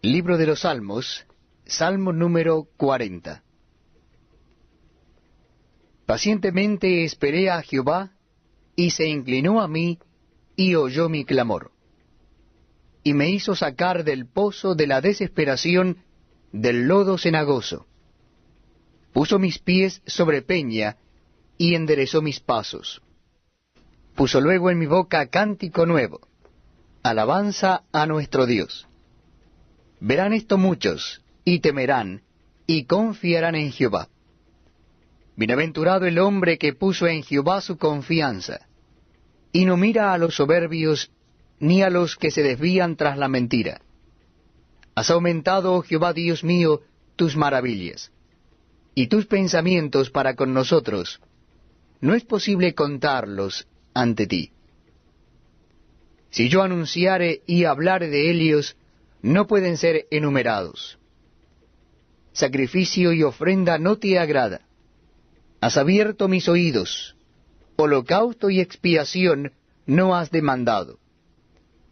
Libro de los Salmos, Salmo número 40. Pacientemente esperé a Jehová, y se inclinó a mí, y oyó mi clamor. Y me hizo sacar del pozo de la desesperación, del lodo cenagoso. Puso mis pies sobre peña, y enderezó mis pasos. Puso luego en mi boca cántico nuevo, alabanza a nuestro Dios. Verán esto muchos, y temerán, y confiarán en Jehová. Bienaventurado el hombre que puso en Jehová su confianza, y no mira a los soberbios, ni a los que se desvían tras la mentira. Has aumentado, oh Jehová Dios mío, tus maravillas, y tus pensamientos para con nosotros. No es posible contarlos ante ti. Si yo anunciare y hablare de ellos, no pueden ser enumerados. Sacrificio y ofrenda no te agrada. Has abierto mis oídos. Holocausto y expiación no has demandado.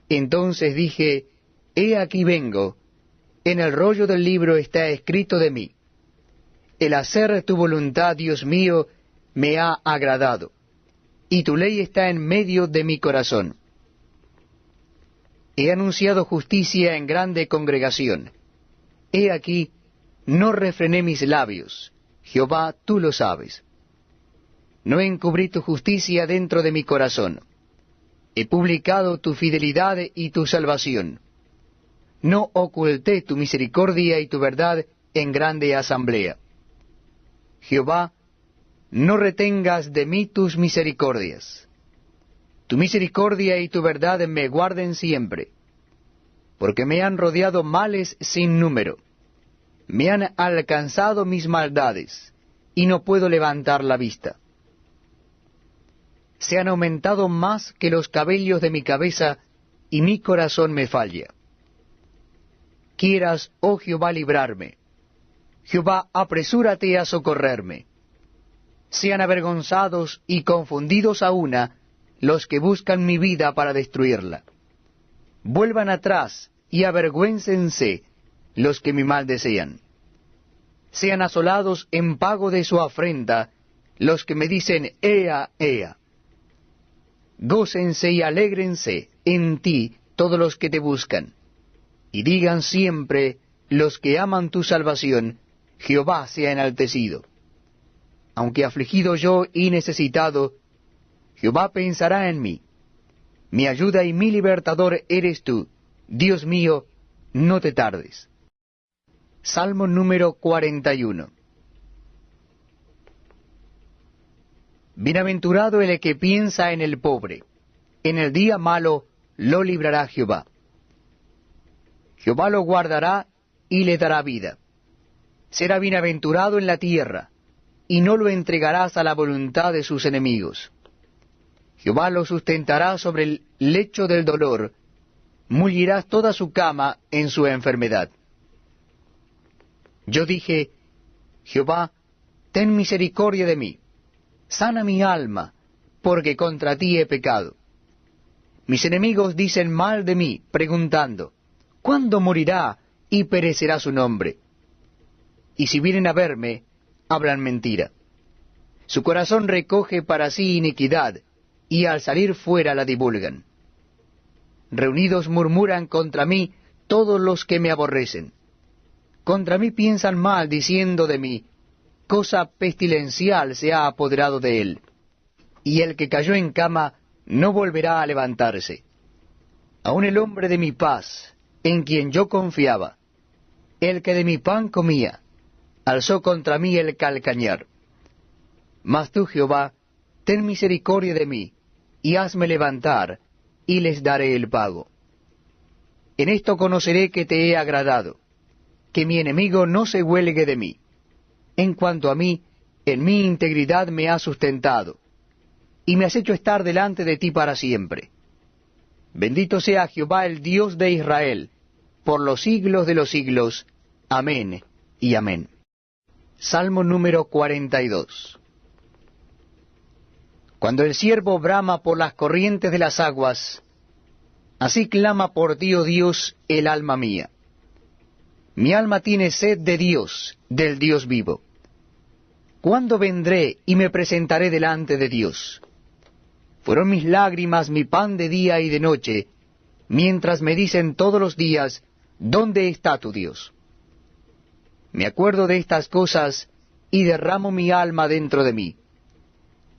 Entonces dije, he aquí vengo. En el rollo del libro está escrito de mí. El hacer tu voluntad, Dios mío, me ha agradado, y tu ley está en medio de mi corazón. He anunciado justicia en grande congregación. He aquí, no refrené mis labios. Jehová, tú lo sabes. No encubrí tu justicia dentro de mi corazón. He publicado tu fidelidad y tu salvación. No oculté tu misericordia y tu verdad en grande asamblea. Jehová, no retengas de mí tus misericordias. Tu misericordia y tu verdad me guarden siempre, porque me han rodeado males sin número. Me han alcanzado mis maldades, y no puedo levantar la vista. Se han aumentado más que los cabellos de mi cabeza, y mi corazón me falla. Quieras, oh Jehová, librarme. Jehová, apresúrate a socorrerme. Sean avergonzados y confundidos a una los que buscan mi vida para destruirla. Vuelvan atrás y avergüéncense los que mi mal desean. Sean asolados en pago de su afrenta los que me dicen, Ea, Ea. Gócense y alégrense en ti todos los que te buscan, y digan siempre los que aman tu salvación, Jehová sea enaltecido. Aunque afligido yo y necesitado, Jehová pensará en mí. Mi ayuda y mi libertador eres tú. Dios mío, no te tardes. Salmo número 41. Bienaventurado el que piensa en el pobre. En el día malo lo librará Jehová. Jehová lo guardará y le dará vida. Será bienaventurado en la tierra, y no lo entregarás a la voluntad de sus enemigos. Jehová lo sustentará sobre el lecho del dolor, mullirás toda su cama en su enfermedad. Yo dije, Jehová, ten misericordia de mí, sana mi alma, porque contra ti he pecado. Mis enemigos dicen mal de mí, preguntando, ¿cuándo morirá y perecerá su nombre? Y si vienen a verme, hablan mentira. Su corazón recoge para sí iniquidad, y al salir fuera la divulgan. Reunidos murmuran contra mí todos los que me aborrecen. Contra mí piensan mal, diciendo de mí, cosa pestilencial se ha apoderado de él. Y el que cayó en cama no volverá a levantarse. Aun el hombre de mi paz, en quien yo confiaba, el que de mi pan comía, alzó contra mí el calcañar. Mas tú, Jehová, ten misericordia de mí, y hazme levantar, y les daré el pago. En esto conoceré que te he agradado, que mi enemigo no se huelgue de mí. En cuanto a mí, en mi integridad me has sustentado, y me has hecho estar delante de ti para siempre. Bendito sea Jehová el Dios de Israel, por los siglos de los siglos. Amén y amén. Salmo número 42. Cuando el ciervo brama por las corrientes de las aguas, así clama por ti, oh Dios, el alma mía. Mi alma tiene sed de Dios, del Dios vivo. ¿Cuándo vendré y me presentaré delante de Dios? Fueron mis lágrimas mi pan de día y de noche, mientras me dicen todos los días, ¿dónde está tu Dios? Me acuerdo de estas cosas y derramo mi alma dentro de mí,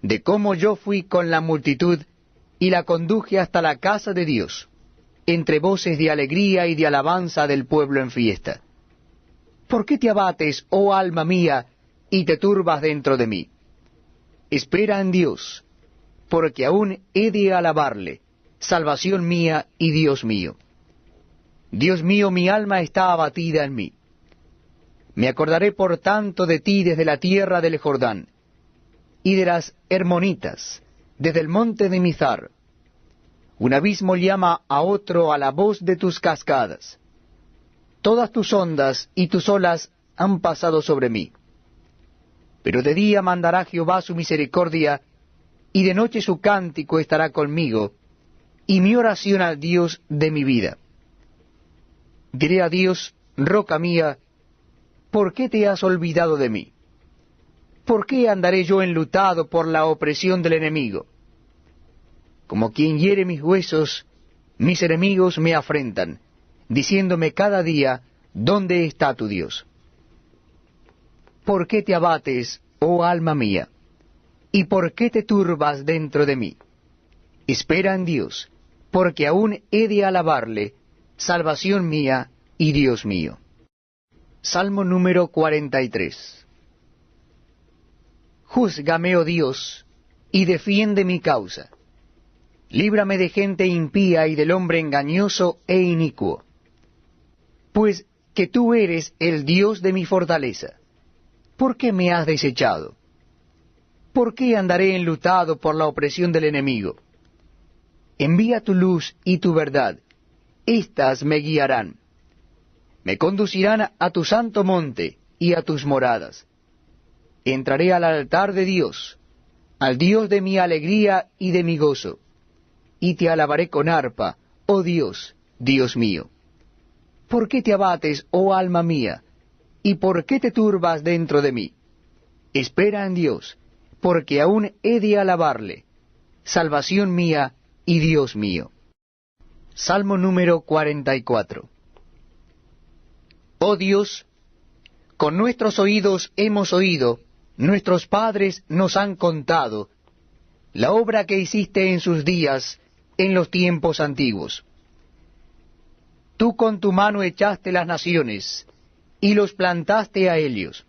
de cómo yo fui con la multitud y la conduje hasta la casa de Dios, entre voces de alegría y de alabanza del pueblo en fiesta. ¿Por qué te abates, oh alma mía, y te turbas dentro de mí? Espera en Dios, porque aún he de alabarle, salvación mía y Dios mío. Dios mío, mi alma está abatida en mí. Me acordaré por tanto de ti desde la tierra del Jordán, y de las Hermonitas, desde el monte de Mizar. Un abismo llama a otro a la voz de tus cascadas. Todas tus ondas y tus olas han pasado sobre mí. Pero de día mandará Jehová su misericordia, y de noche su cántico estará conmigo, y mi oración al Dios de mi vida. Diré a Dios, roca mía, ¿por qué te has olvidado de mí? ¿Por qué andaré yo enlutado por la opresión del enemigo? Como quien hiere mis huesos, mis enemigos me afrentan, diciéndome cada día, ¿dónde está tu Dios? ¿Por qué te abates, oh alma mía? ¿Y por qué te turbas dentro de mí? Espera en Dios, porque aún he de alabarle, salvación mía y Dios mío. Salmo número 43. Júzgame, oh Dios, y defiende mi causa. Líbrame de gente impía y del hombre engañoso e inicuo. Pues que tú eres el Dios de mi fortaleza. ¿Por qué me has desechado? ¿Por qué andaré enlutado por la opresión del enemigo? Envía tu luz y tu verdad, éstas me guiarán. Me conducirán a tu santo monte y a tus moradas. Entraré al altar de Dios, al Dios de mi alegría y de mi gozo, y te alabaré con arpa, oh Dios, Dios mío. ¿Por qué te abates, oh alma mía? ¿Y por qué te turbas dentro de mí? Espera en Dios, porque aún he de alabarle, salvación mía y Dios mío. Salmo número 44. Oh Dios, con nuestros oídos hemos oído, nuestros padres nos han contado, la obra que hiciste en sus días, en los tiempos antiguos. Tú con tu mano echaste las naciones, y los plantaste a ellos.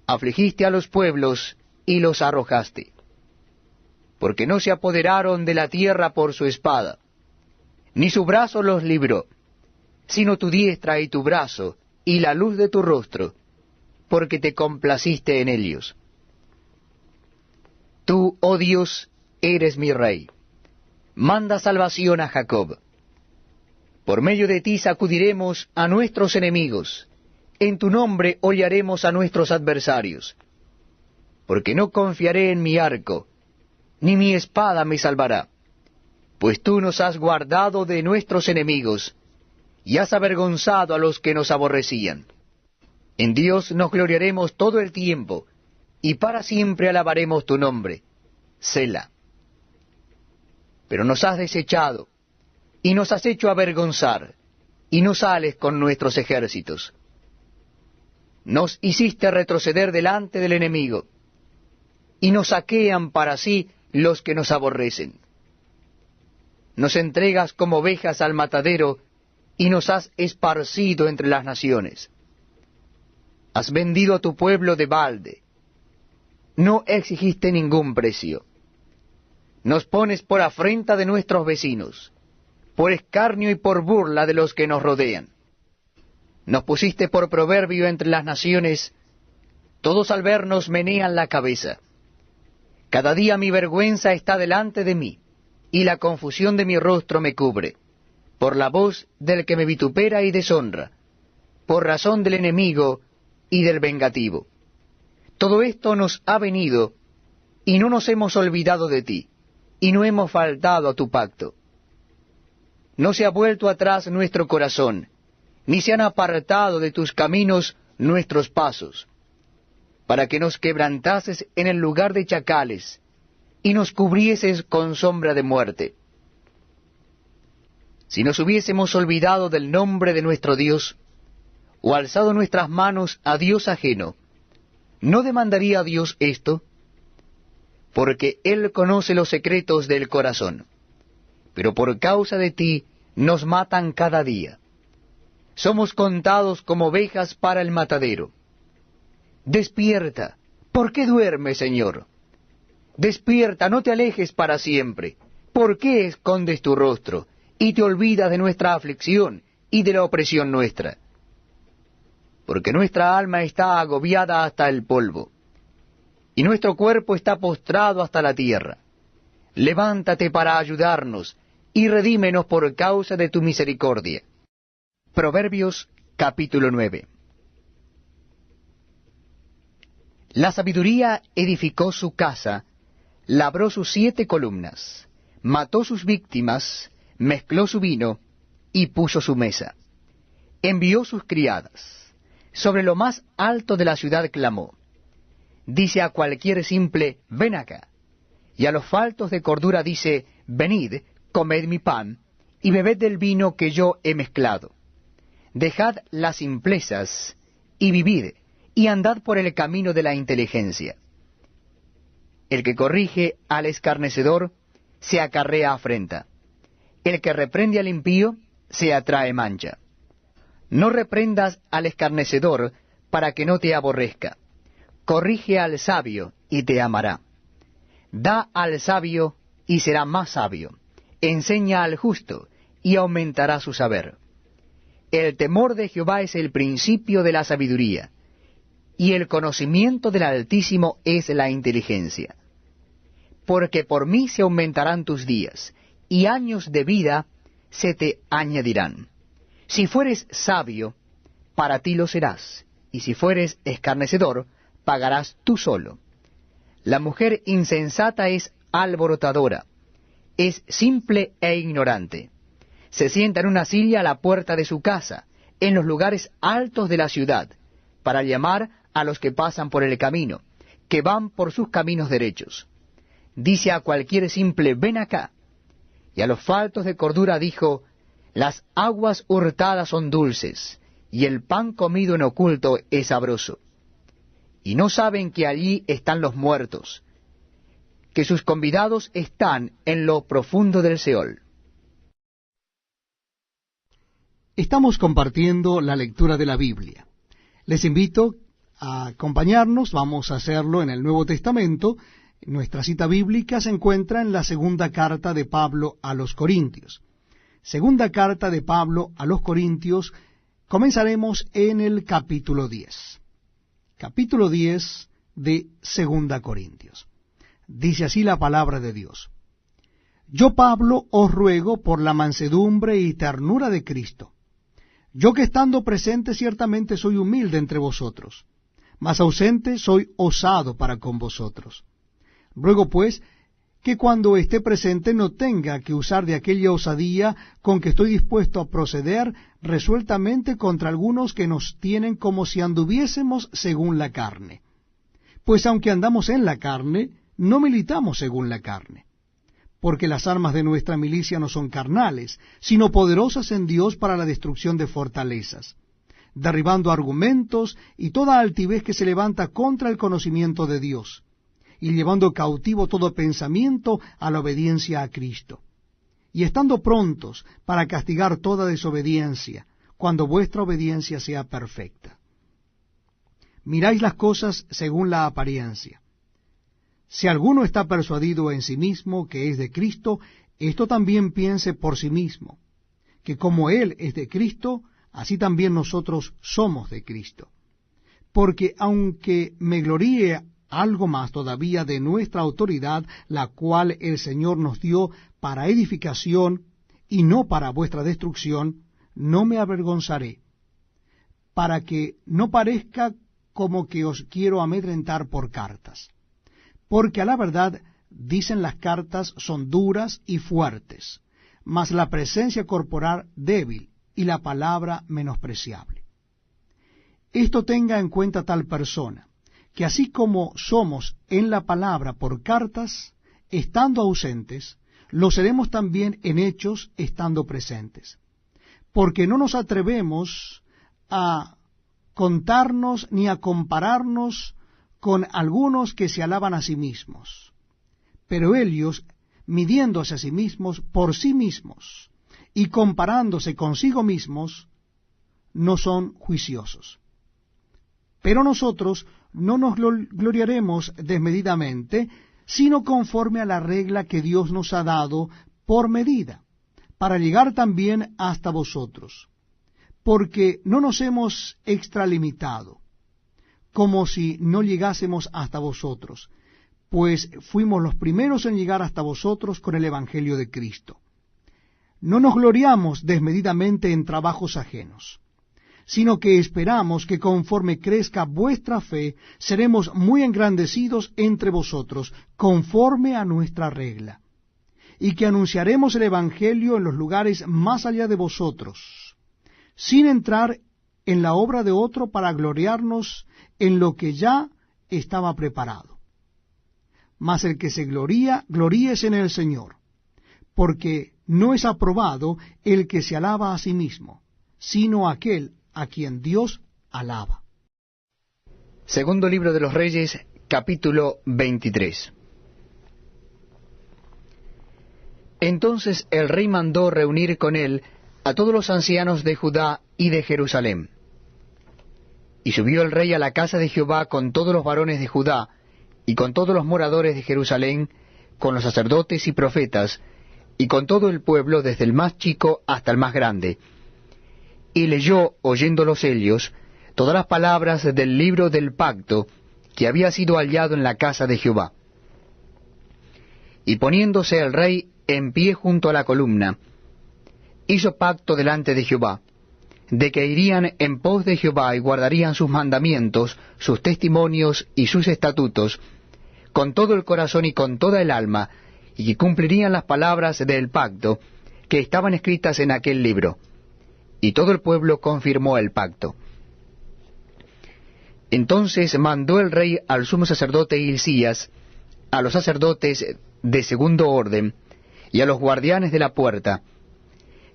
Afligiste a los pueblos, y los arrojaste. Porque no se apoderaron de la tierra por su espada, ni su brazo los libró, sino tu diestra y tu brazo, y la luz de tu rostro, porque te complaciste en ellos. Tú, oh Dios, eres mi rey. Manda salvación a Jacob. Por medio de ti sacudiremos a nuestros enemigos, en tu nombre hollaremos a nuestros adversarios. Porque no confiaré en mi arco, ni mi espada me salvará, pues tú nos has guardado de nuestros enemigos, y has avergonzado a los que nos aborrecían. En Dios nos gloriaremos todo el tiempo, y para siempre alabaremos tu nombre. Selah. Pero nos has desechado, y nos has hecho avergonzar, y no sales con nuestros ejércitos. Nos hiciste retroceder delante del enemigo, y nos saquean para sí los que nos aborrecen. Nos entregas como ovejas al matadero, y nos has esparcido entre las naciones. Has vendido a tu pueblo de balde. No exigiste ningún precio. Nos pones por afrenta de nuestros vecinos, por escarnio y por burla de los que nos rodean. Nos pusiste por proverbio entre las naciones, todos al vernos menean la cabeza. Cada día mi vergüenza está delante de mí, y la confusión de mi rostro me cubre, por la voz del que me vitupera y deshonra, por razón del enemigo y del vengativo. Todo esto nos ha venido, y no nos hemos olvidado de ti, y no hemos faltado a tu pacto. No se ha vuelto atrás nuestro corazón, ni se han apartado de tus caminos nuestros pasos, para que nos quebrantases en el lugar de chacales, y nos cubrieses con sombra de muerte. Si nos hubiésemos olvidado del nombre de nuestro Dios, o alzado nuestras manos a Dios ajeno, ¿no demandaría a Dios esto? Porque Él conoce los secretos del corazón. Pero por causa de ti nos matan cada día. Somos contados como ovejas para el matadero. Despierta, ¿por qué duermes, Señor? Despierta, no te alejes para siempre. ¿Por qué escondes tu rostro y te olvidas de nuestra aflicción y de la opresión nuestra? Porque nuestra alma está agobiada hasta el polvo, y nuestro cuerpo está postrado hasta la tierra. Levántate para ayudarnos, y redímenos por causa de tu misericordia. Proverbios capítulo 9. La sabiduría edificó su casa, labró sus 7 columnas, mató sus víctimas, mezcló su vino, y puso su mesa. Envió sus criadas. Sobre lo más alto de la ciudad clamó. Dice a cualquier simple, ven acá. Y a los faltos de cordura dice, venid, comed mi pan, y bebed del vino que yo he mezclado. Dejad las simplezas, y vivid, y andad por el camino de la inteligencia. El que corrige al escarnecedor, se acarrea afrenta. El que reprende al impío, se atrae mancha. No reprendas al escarnecedor, para que no te aborrezca. Corrige al sabio, y te amará. Da al sabio, y será más sabio. Enseña al justo, y aumentará su saber. El temor de Jehová es el principio de la sabiduría, y el conocimiento del Altísimo es la inteligencia. Porque por mí se aumentarán tus días, y años de vida se te añadirán. Si fueres sabio, para ti lo serás, y si fueres escarnecedor, pagarás tú solo. La mujer insensata es alborotadora, es simple e ignorante. Se sienta en una silla a la puerta de su casa, en los lugares altos de la ciudad, para llamar a los que pasan por el camino, que van por sus caminos derechos. Dice a cualquier simple, ven acá, y a los faltos de cordura dijo, las aguas hurtadas son dulces, y el pan comido en oculto es sabroso. Y no saben que allí están los muertos, que sus convidados están en lo profundo del Seol. Estamos compartiendo la lectura de la Biblia. Les invito a acompañarnos, vamos a hacerlo en el Nuevo Testamento. Nuestra cita bíblica se encuentra en la segunda carta de Pablo a los Corintios. Segunda carta de Pablo a los Corintios, comenzaremos en el capítulo 10. Capítulo 10 de Segunda Corintios. Dice así la palabra de Dios. Yo, Pablo, os ruego por la mansedumbre y ternura de Cristo. Yo que estando presente ciertamente soy humilde entre vosotros, mas ausente soy osado para con vosotros. Ruego pues que cuando esté presente no tenga que usar de aquella osadía con que estoy dispuesto a proceder resueltamente contra algunos que nos tienen como si anduviésemos según la carne. Pues aunque andamos en la carne, no militamos según la carne. Porque las armas de nuestra milicia no son carnales, sino poderosas en Dios para la destrucción de fortalezas, derribando argumentos y toda altivez que se levanta contra el conocimiento de Dios, y llevando cautivo todo pensamiento a la obediencia a Cristo, y estando prontos para castigar toda desobediencia, cuando vuestra obediencia sea perfecta. Miráis las cosas según la apariencia. Si alguno está persuadido en sí mismo que es de Cristo, esto también piense por sí mismo, que como Él es de Cristo, así también nosotros somos de Cristo. Porque aunque me gloríe algo más todavía de nuestra autoridad, la cual el Señor nos dio para edificación y no para vuestra destrucción, no me avergonzaré, para que no parezca como que os quiero amedrentar por cartas. Porque a la verdad, dicen las cartas, son duras y fuertes, mas la presencia corporal débil, y la palabra menospreciable. Esto tenga en cuenta tal persona, que así como somos en la palabra por cartas, estando ausentes, lo seremos también en hechos, estando presentes. Porque no nos atrevemos a contarnos ni a compararnos con algunos que se alaban a sí mismos. Pero ellos, midiéndose a sí mismos por sí mismos y comparándose consigo mismos, no son juiciosos. Pero nosotros no nos gloriaremos desmedidamente, sino conforme a la regla que Dios nos ha dado por medida, para llegar también hasta vosotros. Porque no nos hemos extralimitado, como si no llegásemos hasta vosotros, pues fuimos los primeros en llegar hasta vosotros con el Evangelio de Cristo. No nos gloriamos desmedidamente en trabajos ajenos, sino que esperamos que conforme crezca vuestra fe, seremos muy engrandecidos entre vosotros, conforme a nuestra regla, y que anunciaremos el Evangelio en los lugares más allá de vosotros, sin entrar en la obra de otro para gloriarnos en lo que ya estaba preparado. Mas el que se gloría, gloríese en el Señor, porque no es aprobado el que se alaba a sí mismo, sino aquel a quien Dios alaba. Segundo libro de los Reyes, capítulo 23. Entonces el rey mandó reunir con él a todos los ancianos de Judá y de Jerusalén. Y subió el rey a la casa de Jehová con todos los varones de Judá, y con todos los moradores de Jerusalén, con los sacerdotes y profetas, y con todo el pueblo, desde el más chico hasta el más grande. Y leyó, oyéndolos ellos, todas las palabras del libro del pacto que había sido hallado en la casa de Jehová. Y poniéndose el rey en pie junto a la columna, hizo pacto delante de Jehová, de que irían en pos de Jehová y guardarían sus mandamientos, sus testimonios y sus estatutos, con todo el corazón y con toda el alma, y que cumplirían las palabras del pacto que estaban escritas en aquel libro. Y todo el pueblo confirmó el pacto. Entonces mandó el rey al sumo sacerdote Hilcías, a los sacerdotes de segundo orden, y a los guardianes de la puerta,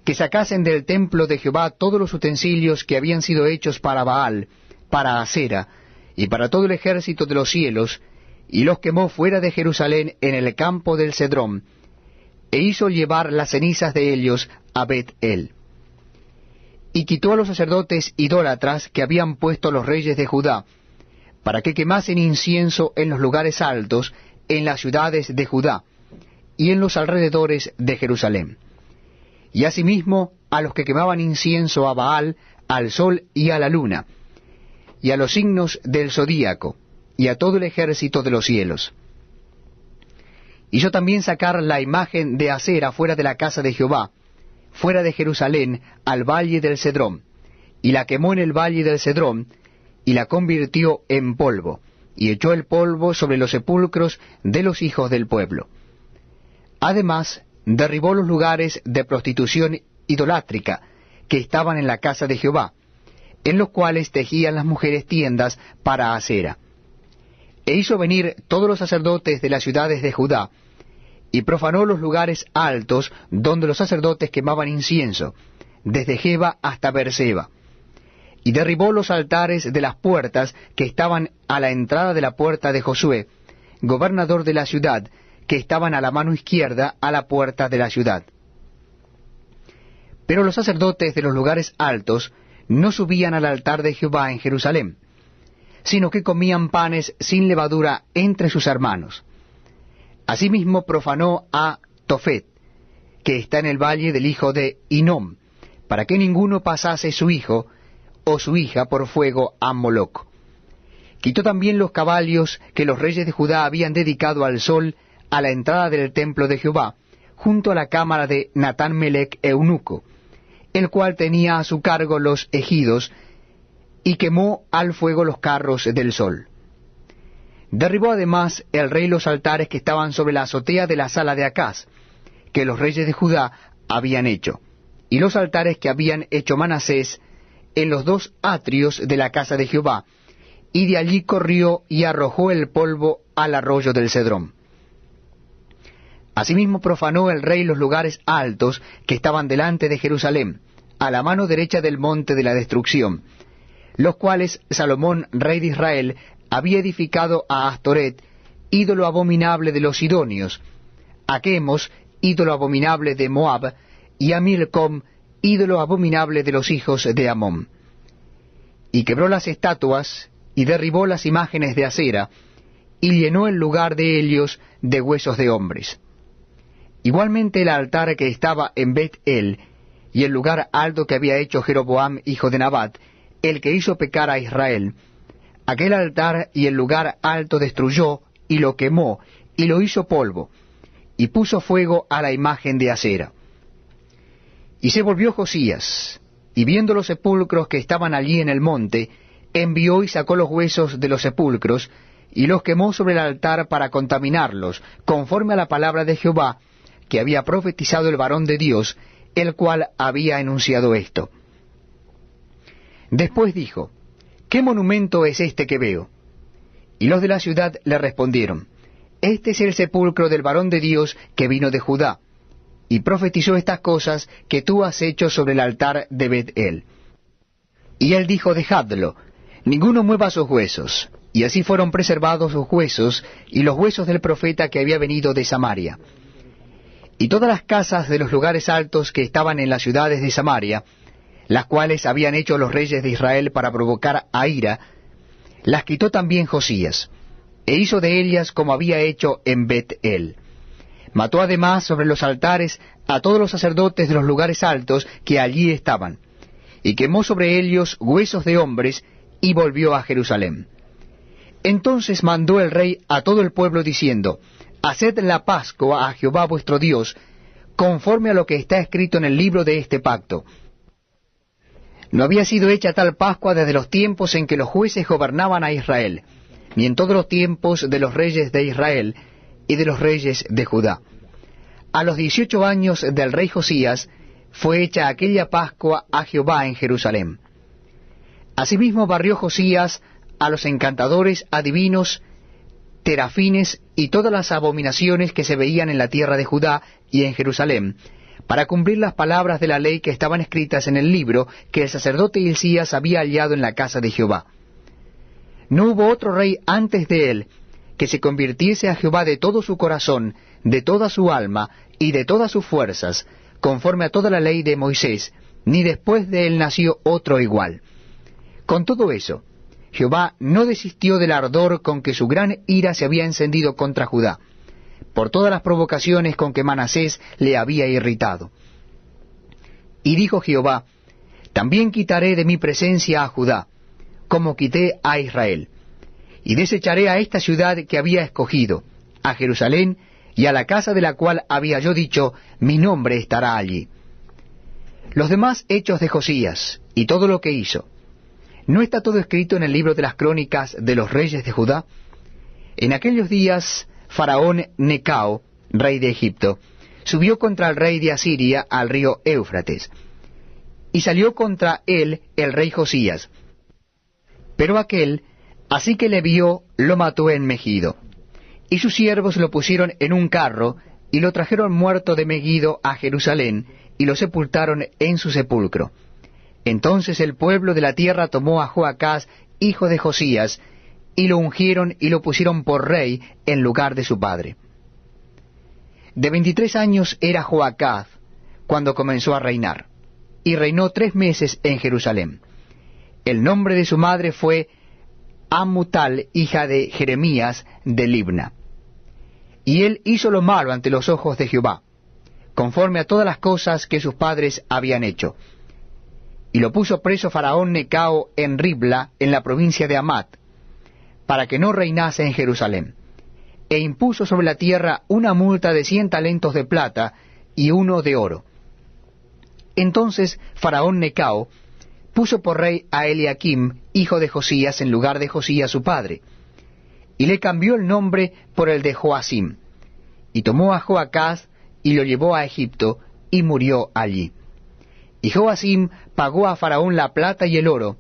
que sacasen del templo de Jehová todos los utensilios que habían sido hechos para Baal, para Asera, y para todo el ejército de los cielos, y los quemó fuera de Jerusalén en el campo del Cedrón, e hizo llevar las cenizas de ellos a Bet-el. Y quitó a los sacerdotes idólatras que habían puesto los reyes de Judá, para que quemasen incienso en los lugares altos, en las ciudades de Judá, y en los alrededores de Jerusalén. Y asimismo a los que quemaban incienso a Baal, al sol y a la luna, y a los signos del zodíaco, y a todo el ejército de los cielos. Hizo también sacar la imagen de Asera fuera de la casa de Jehová, fuera de Jerusalén, al valle del Cedrón, y la quemó en el valle del Cedrón, y la convirtió en polvo, y echó el polvo sobre los sepulcros de los hijos del pueblo. Además, derribó los lugares de prostitución idolátrica que estaban en la casa de Jehová, en los cuales tejían las mujeres tiendas para Asera. E hizo venir todos los sacerdotes de las ciudades de Judá, y profanó los lugares altos donde los sacerdotes quemaban incienso, desde Geba hasta Beerseba, y derribó los altares de las puertas que estaban a la entrada de la puerta de Josué, gobernador de la ciudad, que estaban a la mano izquierda a la puerta de la ciudad. Pero los sacerdotes de los lugares altos no subían al altar de Jehová en Jerusalén, sino que comían panes sin levadura entre sus hermanos. Asimismo profanó a Tofet, que está en el valle del hijo de Hinnom, para que ninguno pasase su hijo o su hija por fuego a Moloc. Quitó también los caballos que los reyes de Judá habían dedicado al sol a la entrada del templo de Jehová, junto a la cámara de Natán-Melec eunuco, el cual tenía a su cargo los ejidos, y quemó al fuego los carros del sol. Derribó además el rey los altares que estaban sobre la azotea de la sala de Acaz, que los reyes de Judá habían hecho, y los altares que habían hecho Manasés en los dos atrios de la casa de Jehová, y de allí corrió y arrojó el polvo al arroyo del Cedrón. Asimismo profanó el rey los lugares altos que estaban delante de Jerusalén, a la mano derecha del monte de la destrucción, los cuales Salomón, rey de Israel, había edificado a Astoret, ídolo abominable de los sidonios, a Chemos, ídolo abominable de Moab, y a Milcom, ídolo abominable de los hijos de Amón. Y quebró las estatuas, y derribó las imágenes de acera, y llenó el lugar de ellos de huesos de hombres. Igualmente el altar que estaba en Bet-El, y el lugar alto que había hecho Jeroboam, hijo de Nabat, el que hizo pecar a Israel, aquel altar y el lugar alto destruyó, y lo quemó, y lo hizo polvo, y puso fuego a la imagen de acera. Y se volvió Josías, y viendo los sepulcros que estaban allí en el monte, envió y sacó los huesos de los sepulcros, y los quemó sobre el altar para contaminarlos, conforme a la palabra de Jehová, que había profetizado el varón de Dios, el cual había enunciado esto. Después dijo, ¿qué monumento es este que veo? Y los de la ciudad le respondieron, este es el sepulcro del varón de Dios que vino de Judá, y profetizó estas cosas que tú has hecho sobre el altar de Bet-El. Y él dijo, dejadlo, ninguno mueva sus huesos. Y así fueron preservados sus huesos, y los huesos del profeta que había venido de Samaria. Y todas las casas de los lugares altos que estaban en las ciudades de Samaria, las cuales habían hecho los reyes de Israel para provocar a ira, las quitó también Josías, e hizo de ellas como había hecho en Bet-El. Mató además sobre los altares a todos los sacerdotes de los lugares altos que allí estaban, y quemó sobre ellos huesos de hombres, y volvió a Jerusalén. Entonces mandó el rey a todo el pueblo diciendo, haced la Pascua a Jehová vuestro Dios, conforme a lo que está escrito en el libro de este pacto. No había sido hecha tal Pascua desde los tiempos en que los jueces gobernaban a Israel, ni en todos los tiempos de los reyes de Israel y de los reyes de Judá. A los 18 años del rey Josías fue hecha aquella Pascua a Jehová en Jerusalén. Asimismo barrió Josías a los encantadores, adivinos, terafines y todas las abominaciones que se veían en la tierra de Judá y en Jerusalén, para cumplir las palabras de la ley que estaban escritas en el libro que el sacerdote Hilcías había hallado en la casa de Jehová. No hubo otro rey antes de él que se convirtiese a Jehová de todo su corazón, de toda su alma y de todas sus fuerzas, conforme a toda la ley de Moisés, ni después de él nació otro igual. Con todo eso, Jehová no desistió del ardor con que su gran ira se había encendido contra Judá, por todas las provocaciones con que Manasés le había irritado. Y dijo Jehová, también quitaré de mi presencia a Judá, como quité a Israel, y desecharé a esta ciudad que había escogido, a Jerusalén, y a la casa de la cual había yo dicho, mi nombre estará allí. Los demás hechos de Josías, y todo lo que hizo, ¿no está todo escrito en el libro de las crónicas de los reyes de Judá? En aquellos días, Faraón Necao, rey de Egipto, subió contra el rey de Asiria al río Éufrates, y salió contra él el rey Josías. Pero aquél, así que le vio, lo mató en Megido. Y sus siervos lo pusieron en un carro, y lo trajeron muerto de Megido a Jerusalén, y lo sepultaron en su sepulcro. Entonces el pueblo de la tierra tomó a Joacás, hijo de Josías, y lo ungieron y lo pusieron por rey en lugar de su padre. De 23 años era Joacás cuando comenzó a reinar, y reinó 3 meses en Jerusalén. El nombre de su madre fue Amutal, hija de Jeremías de Libna. Y él hizo lo malo ante los ojos de Jehová, conforme a todas las cosas que sus padres habían hecho. Y lo puso preso Faraón Necao en Ribla, en la provincia de Amat, para que no reinase en Jerusalén. E impuso sobre la tierra una multa de 100 talentos de plata y 1 de oro. Entonces Faraón Necao puso por rey a Eliakim, hijo de Josías, en lugar de Josías su padre, y le cambió el nombre por el de Joacim, y tomó a Joacás y lo llevó a Egipto, y murió allí. Y Joacim pagó a Faraón la plata y el oro,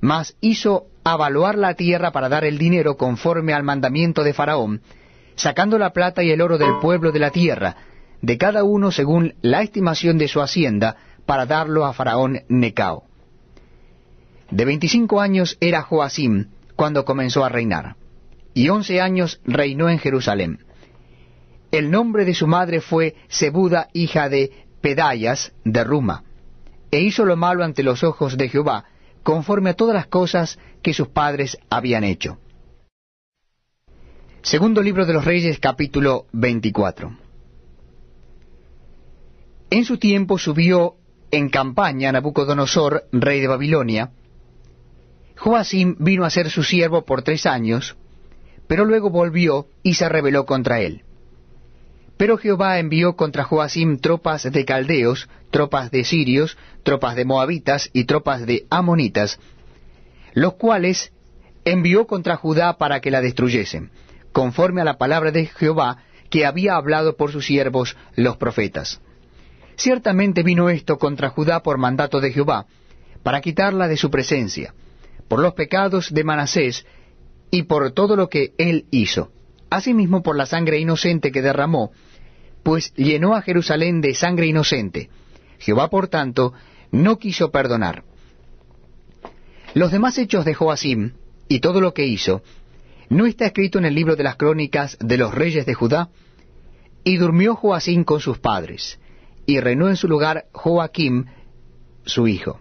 mas hizo avaluar la tierra para dar el dinero conforme al mandamiento de Faraón, sacando la plata y el oro del pueblo de la tierra, de cada uno según la estimación de su hacienda, para darlo a Faraón Necao. De 25 años era Joacim cuando comenzó a reinar, y 11 años reinó en Jerusalén. El nombre de su madre fue Zebuda, hija de Pedaias de Ruma, e hizo lo malo ante los ojos de Jehová, conforme a todas las cosas que sus padres habían hecho. Segundo libro de los Reyes, capítulo 24. En su tiempo subió en campaña Nabucodonosor, rey de Babilonia. Joacim vino a ser su siervo por 3 años, pero luego volvió y se rebeló contra él. Pero Jehová envió contra Joacim tropas de caldeos, tropas de sirios, tropas de moabitas y tropas de amonitas, los cuales envió contra Judá para que la destruyesen, conforme a la palabra de Jehová que había hablado por sus siervos los profetas. Ciertamente vino esto contra Judá por mandato de Jehová, para quitarla de su presencia, por los pecados de Manasés y por todo lo que él hizo, asimismo por la sangre inocente que derramó, pues llenó a Jerusalén de sangre inocente. Jehová, por tanto, no quiso perdonar. Los demás hechos de Joacim, y todo lo que hizo, ¿no está escrito en el libro de las crónicas de los reyes de Judá? Y durmió Joacim con sus padres, y reinó en su lugar Joaquim, su hijo.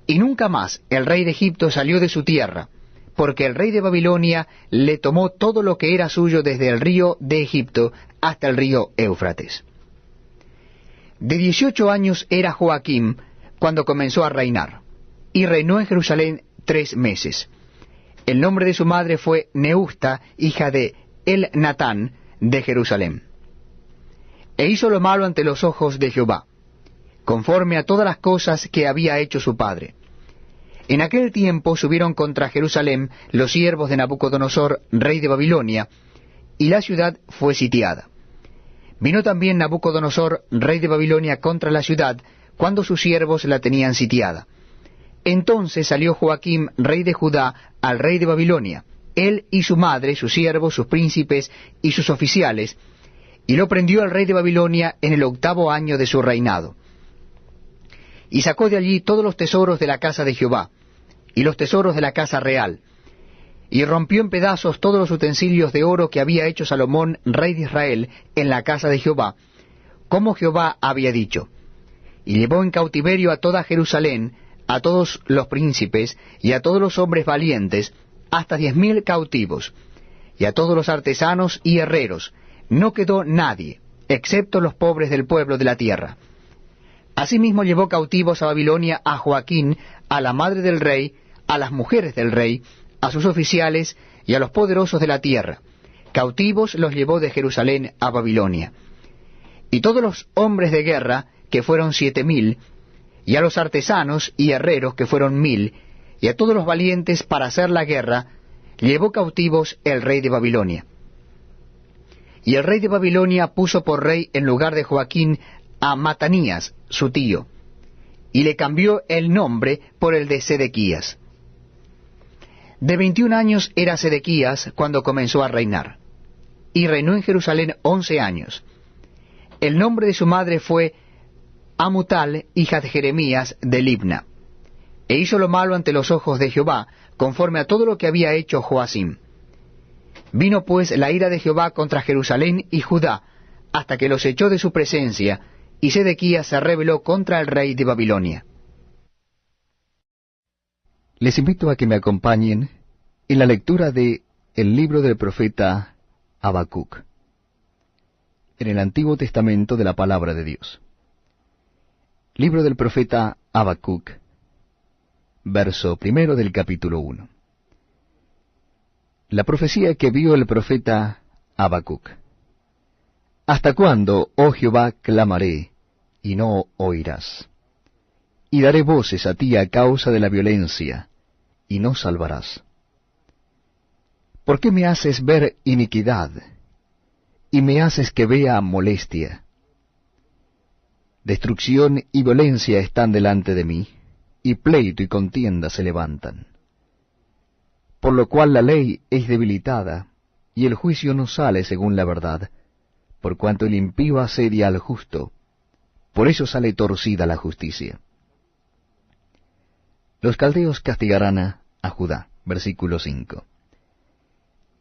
Y nunca más el rey de Egipto salió de su tierra, porque el rey de Babilonia le tomó todo lo que era suyo desde el río de Egipto hasta el río Éufrates. De 18 años era Joaquim cuando comenzó a reinar, y reinó en Jerusalén 3 meses. El nombre de su madre fue Neusta, hija de El-Natán, de Jerusalén. E hizo lo malo ante los ojos de Jehová, conforme a todas las cosas que había hecho su padre. En aquel tiempo subieron contra Jerusalén los siervos de Nabucodonosor, rey de Babilonia, y la ciudad fue sitiada. Vino también Nabucodonosor, rey de Babilonia, contra la ciudad, cuando sus siervos la tenían sitiada. Entonces salió Joaquim, rey de Judá, al rey de Babilonia, él y su madre, sus siervos, sus príncipes y sus oficiales, y lo prendió al rey de Babilonia en el 8º año de su reinado. Y sacó de allí todos los tesoros de la casa de Jehová, y los tesoros de la casa real, y rompió en pedazos todos los utensilios de oro que había hecho Salomón, rey de Israel, en la casa de Jehová, como Jehová había dicho. Y llevó en cautiverio a toda Jerusalén, a todos los príncipes, y a todos los hombres valientes, hasta 10.000 cautivos, y a todos los artesanos y herreros. No quedó nadie, excepto los pobres del pueblo de la tierra. Asimismo llevó cautivos a Babilonia a Joaquín, a la madre del rey, a las mujeres del rey, a sus oficiales y a los poderosos de la tierra. Cautivos los llevó de Jerusalén a Babilonia. Y todos los hombres de guerra, que fueron 7.000, y a los artesanos y herreros, que fueron 1.000, y a todos los valientes para hacer la guerra, llevó cautivos el rey de Babilonia. Y el rey de Babilonia puso por rey en lugar de Joaquín a Matanías, su tío, y le cambió el nombre por el de Sedequías. De 21 años era Sedequías cuando comenzó a reinar, y reinó en Jerusalén 11 años. El nombre de su madre fue Amutal, hija de Jeremías de Libna. E hizo lo malo ante los ojos de Jehová, conforme a todo lo que había hecho Joacim. Vino pues la ira de Jehová contra Jerusalén y Judá, hasta que los echó de su presencia, y Sedequías se rebeló contra el rey de Babilonia. Les invito a que me acompañen en la lectura de el libro del profeta Habacuc, en el Antiguo Testamento de la Palabra de Dios. Libro del profeta Habacuc, verso 1 del capítulo 1. La profecía que vio el profeta Habacuc. ¿Hasta cuándo, oh Jehová, clamaré, y no oirás? Y daré voces a ti a causa de la violencia, y no salvarás. ¿Por qué me haces ver iniquidad, y me haces que vea molestia? Destrucción y violencia están delante de mí, y pleito y contienda se levantan. Por lo cual la ley es debilitada, y el juicio no sale según la verdad, por cuanto el impío asedia al justo, por eso sale torcida la justicia. Los caldeos castigarán a Judá. Versículo 5.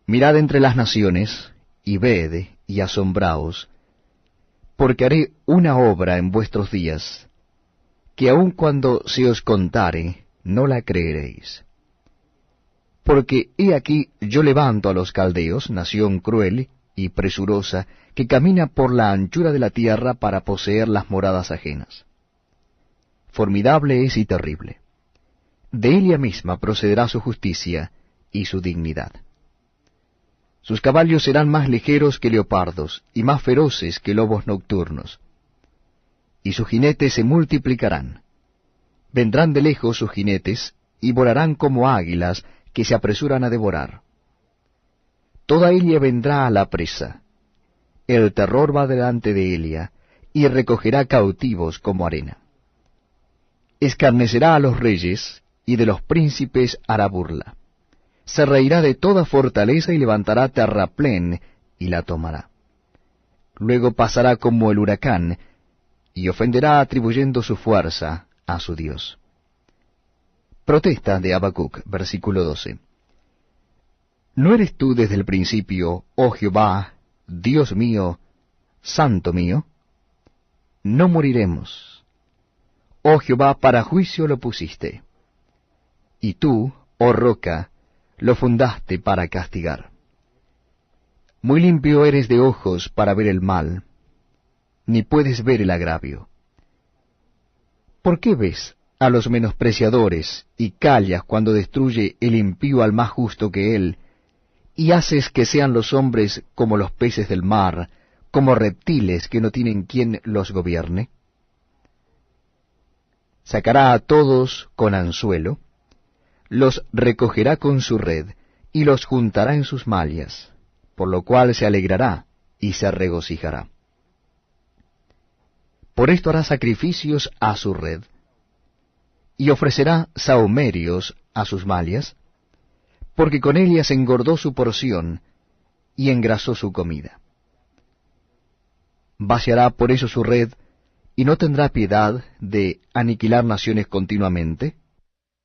Mirad entre las naciones, y ved, y asombraos, porque haré una obra en vuestros días, que aun cuando se os contare, no la creeréis. Porque he aquí yo levanto a los caldeos, nación cruel y presurosa, que camina por la anchura de la tierra para poseer las moradas ajenas. Formidable es y terrible. De ella misma procederá su justicia y su dignidad. Sus caballos serán más ligeros que leopardos, y más feroces que lobos nocturnos. Y sus jinetes se multiplicarán. Vendrán de lejos sus jinetes, y volarán como águilas que se apresuran a devorar. Toda ella vendrá a la presa. El terror va delante de ella, y recogerá cautivos como arena. Escarnecerá a los reyes, y de los príncipes hará burla. Se reirá de toda fortaleza y levantará terraplén y la tomará. Luego pasará como el huracán, y ofenderá atribuyendo su fuerza a su Dios. Protesta de Habacuc, versículo 12. ¿No eres tú desde el principio, oh Jehová, Dios mío, Santo mío? No moriremos. Oh Jehová, para juicio lo pusiste. Y tú, oh roca, lo fundaste para castigar. Muy limpio eres de ojos para ver el mal, ni puedes ver el agravio. ¿Por qué ves a los menospreciadores y callas cuando destruye el impío al más justo que él, y haces que sean los hombres como los peces del mar, como reptiles que no tienen quien los gobierne? Sacará a todos con anzuelo, los recogerá con su red, y los juntará en sus mallas, por lo cual se alegrará y se regocijará. Por esto hará sacrificios a su red, y ofrecerá sahumerios a sus mallas, porque con ellas engordó su porción, y engrasó su comida. Vaciará por eso su red, y no tendrá piedad de aniquilar naciones continuamente,